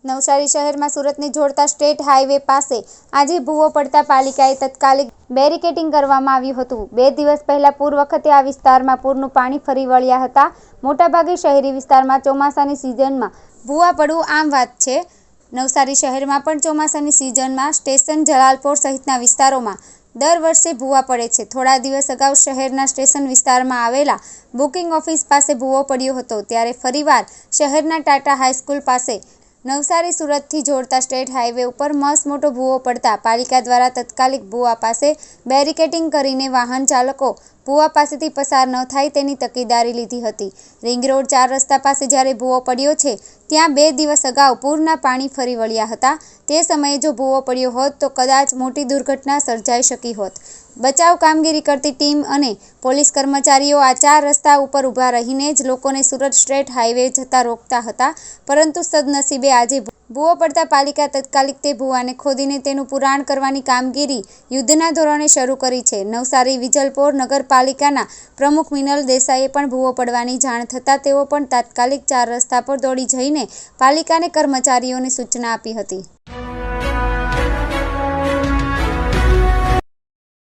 નવસારી શહેરમાં સુરતને જોડતા state highway પાસે આજે ભૂવો પડતા પાલિકાએ તાત્કાલિક બેરિકેડિંગ કરવામાં આવ્યું હતું। 2 દિવસ પહેલા પૂર વખતે આ વિસ્તારમાં પૂરનું પાણી ફરી વળ્યા હતા। મોટાભાગે શહેરી વિસ્તારમાં ચોમાસાની સિઝનમાં ભૂવા પડવું આમ વાત છે। નવસારી શહેરમાં પણ ચોમાસાની સિઝનમાં સ્ટેશન જલાલપોર સહિતના વિસ્તારોમાં દર વર્ષે ભૂવા પડે છે। થોડા દિવસ અગાઉ શહેરના સ્ટેશન વિસ્તારમાં આવેલા બુકિંગ ઓફિસ પાસે ભૂવો પડ્યો હતો, ત્યારે ફરીવાર શહેરના ટાટા હાઈસ્કૂલ પાસે નવસારી સુરતથી જોડતા સ્ટેટ હાઈવે ઉપર મસમોટો ભૂવો પડતા પાલિકા દ્વારા તાત્કાલિક ભૂવા પાસે બેરિકેડિંગ કરીને વાહન ચાલકો ભૂવા પાસેથી પસાર ન થાય તેની તકેદારી લીધી હતી। રિંગ રોડ 4 રસ્તા પાસે જ્યારે ભૂવો પડ્યો છે, ત્યાં 2 દિવસ અગાઉ પૂરના પાણી ફરી વળ્યા હતા। તે સમયે જો ભૂવો પડ્યો હોત તો કદાચ મોટી દુર્ઘટના સર્જાઈ શકી હોત। બચાવ કામગીરી કરતી ટીમ અને પોલીસ કર્મચારીઓ આ 4 રસ્તા ઉપર ઊભા રહીને જ લોકોને સુરત સ્ટેટ હાઈવે જતા રોકતા હતા, પરંતુ સદનસીબે આજે ભૂવો પડતા પાલિકા તાત્કાલિક તે ભૂવાને ખોદીને તેનું પુરાણ કરવાની કામગીરી યુદ્ધના ધોરણે શરૂ કરી છે। નવસારી વિજલપોર નગરપાલિકાના પ્રમુખ મિનલ દેસાઈએ પણ ભૂવો પડવાની જાણ થતાં તેઓ પણ તાત્કાલિક 4 રસ્તા પર દોડી જઈને પાલિકાને કર્મચારીઓને સૂચના આપી હતી।